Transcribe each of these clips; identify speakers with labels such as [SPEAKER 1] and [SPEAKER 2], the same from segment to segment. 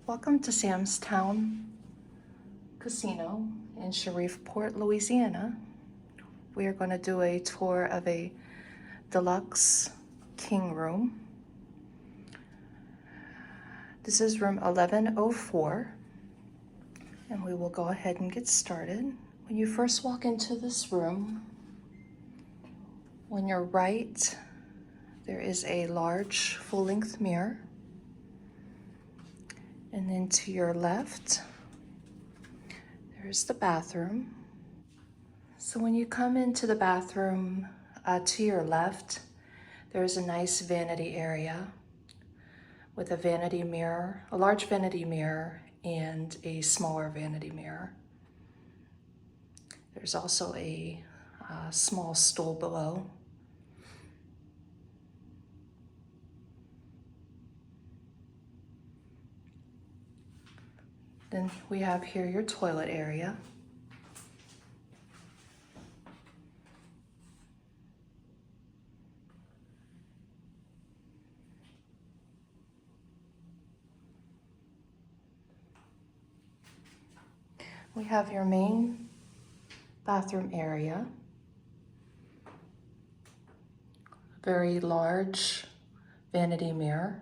[SPEAKER 1] Welcome to Sam's Town Casino in Shreveport, Louisiana. We are going to do a tour of a deluxe king room. This is room 1104, and we will go ahead and get started. When you first walk into this room, on your right, there is a large full-length mirror. And then to your left, there's the bathroom. So when you come into the bathroom, to your left, there's a nice vanity area with a vanity mirror, a large vanity mirror, and a smaller vanity mirror. There's also a small stool below. Then we have here your toilet area. We have your main bathroom area. Very large vanity mirror.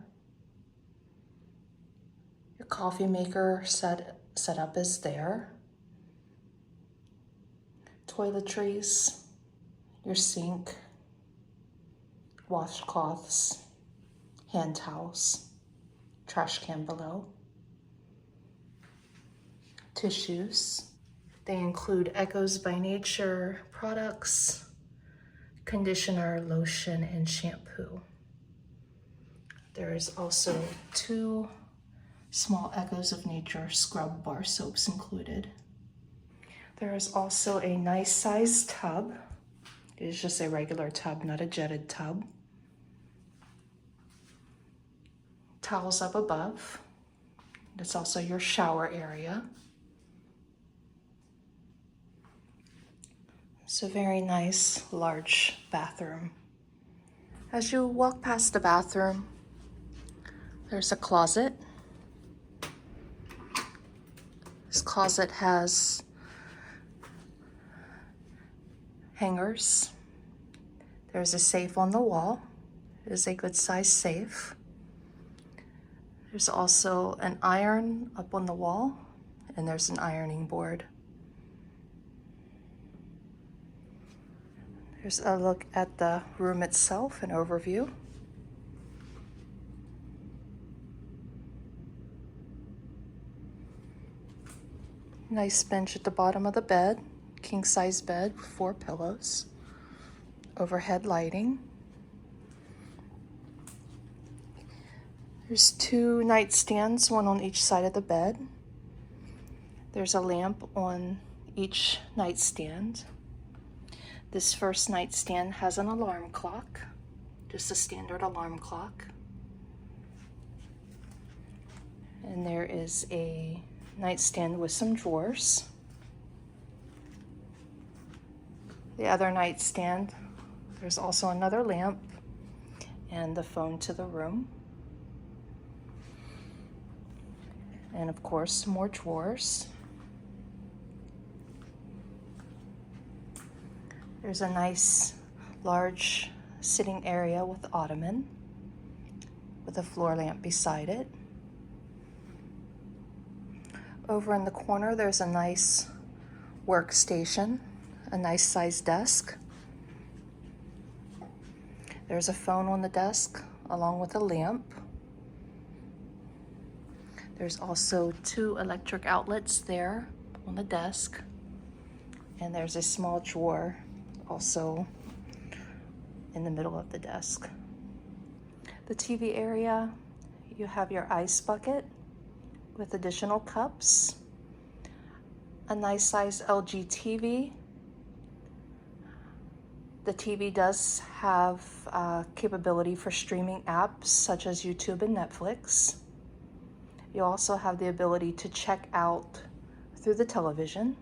[SPEAKER 1] Your coffee maker set up is there. Toiletries, your sink, washcloths, hand towels, trash can below. Tissues. They include Echoes by Nature products, conditioner, lotion, and shampoo. There is also 2 small Echoes of Nature scrub bar soaps included. There is also a nice sized tub. It is just a regular tub, not a jetted tub. Towels up above. It's also your shower area. It's a very nice, large bathroom. As you walk past the bathroom, there's a closet. This closet has hangers. There's a safe on the wall. It is a good size safe. There's also an iron up on the wall, and there's an ironing board. Here's a look at the room itself, an overview. Nice bench at the bottom of the bed, king size bed with 4 pillows. Overhead lighting. There's 2 nightstands, one on each side of the bed. There's a lamp on each nightstand. This first nightstand has an alarm clock, just a standard alarm clock. And there is a nightstand with some drawers. The other nightstand, there's also another lamp and the phone to the room. And of course, more drawers. There's a nice large sitting area with ottoman with a floor lamp beside it. Over in the corner, there's a nice workstation, a nice sized desk. There's a phone on the desk along with a lamp. There's also 2 electric outlets there on the desk. And there's a small drawer also in the middle of the desk. The TV area, you have your ice bucket with additional cups, a nice size LG TV. The TV does have capability for streaming apps such as YouTube and Netflix. You also have the ability to check out through the television.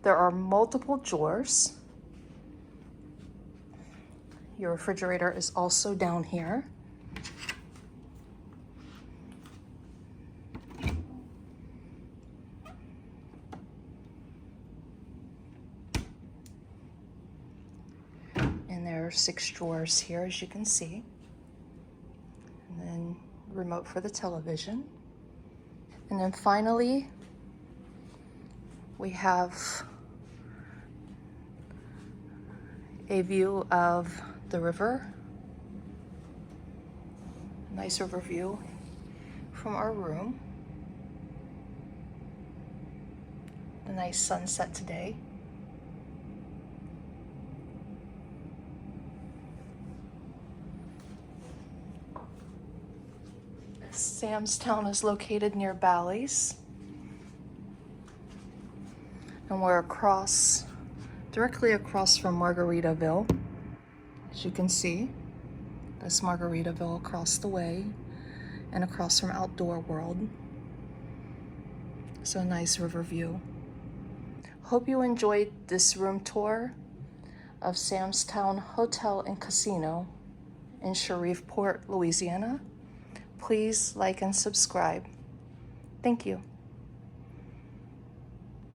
[SPEAKER 1] There are multiple drawers. Your refrigerator is also down here. 6 drawers here, as you can see. And then remote for the television. And then finally, we have a view of the river. Nice river view from our room. A nice sunset today. Samstown is located near Bally's. And we're directly across from Margaritaville. As you can see, that's Margaritaville across the way and across from Outdoor World. So a nice river view. Hope you enjoyed this room tour of Samstown Hotel and Casino in Shreveport, Louisiana. Please like and subscribe. Thank you.